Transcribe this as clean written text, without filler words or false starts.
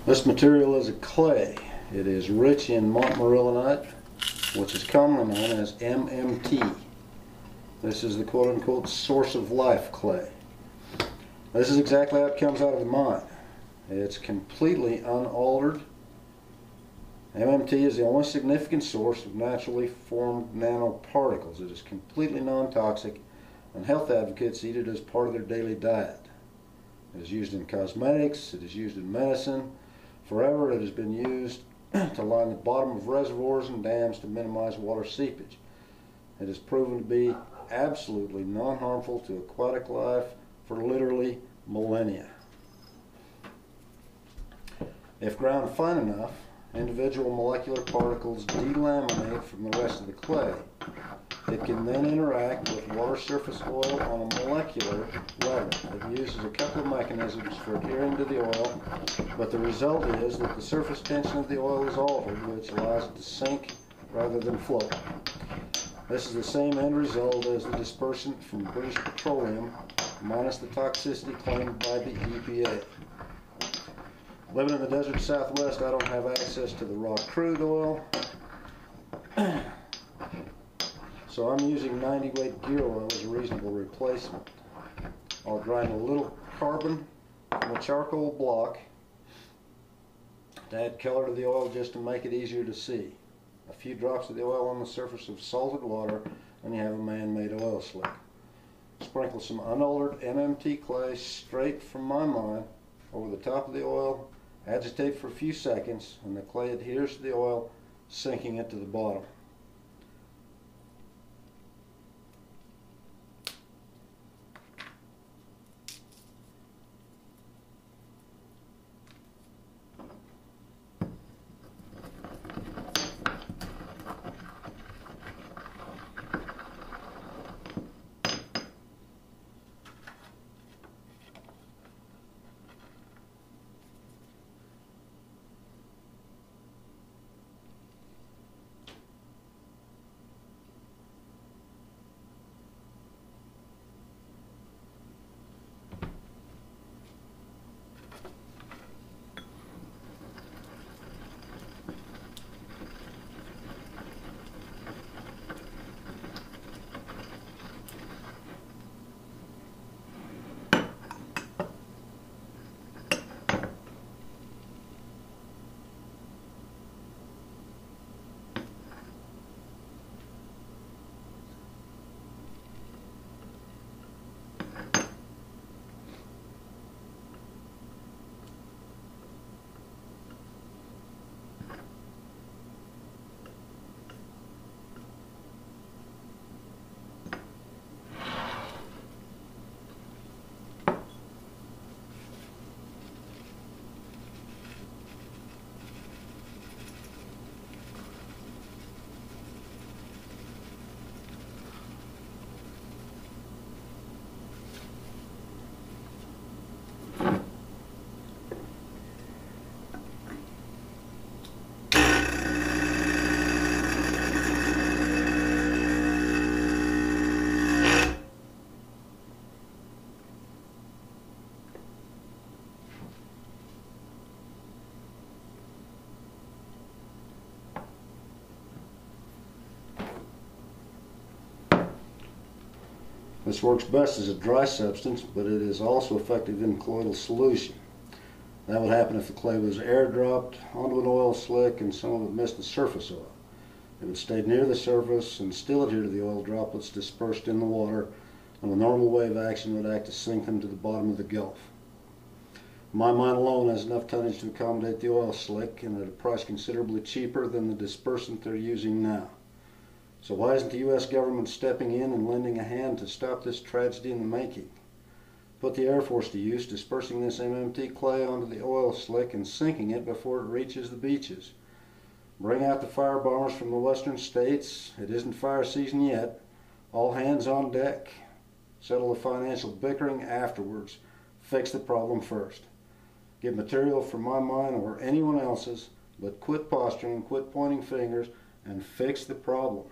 This material is a clay. It is rich in montmorillonite, which is commonly known as MMT. This is the quote-unquote source of life clay. This is exactly how it comes out of the mine. It's completely unaltered. MMT is the only significant source of naturally formed nanoparticles. It is completely non-toxic, and health advocates eat it as part of their daily diet. It is used in cosmetics, it is used in medicine. Forever it has been used to line the bottom of reservoirs and dams to minimize water seepage. It is proven to be absolutely non-harmful to aquatic life for literally millennia. If ground fine enough, individual molecular particles delaminate from the rest of the clay. It can then interact with water surface oil on a molecular level. It uses a couple of mechanisms for adhering to the oil, but the result is that the surface tension of the oil is altered, which allows it to sink rather than float. This is the same end result as the dispersant from British Petroleum, minus the toxicity claimed by the EPA. Living in the desert southwest, I don't have access to the raw crude oil, so I'm using 90 weight gear oil as a reasonable replacement. I'll grind a little carbon from a charcoal block to add color to the oil just to make it easier to see. A few drops of the oil on the surface of salted water and you have a man-made oil slick. Sprinkle some unaltered MMT clay straight from my mine over the top of the oil, agitate for a few seconds, and the clay adheres to the oil, sinking it to the bottom. This works best as a dry substance, but it is also effective in colloidal solution. That would happen if the clay was airdropped onto an oil slick and some of it missed the surface oil. It would stay near the surface and still adhere to the oil droplets dispersed in the water, and the normal wave action would act to sink them to the bottom of the Gulf. My mine alone has enough tonnage to accommodate the oil slick, and at a price considerably cheaper than the dispersant they're using now. So why isn't the U.S. government stepping in and lending a hand to stop this tragedy in the making? Put the Air Force to use, dispersing this MMT clay onto the oil slick and sinking it before it reaches the beaches. Bring out the fire bombers from the western states. It isn't fire season yet. All hands on deck. Settle the financial bickering afterwards. Fix the problem first. Get material from my mine or anyone else's, but quit posturing, quit pointing fingers, and fix the problem.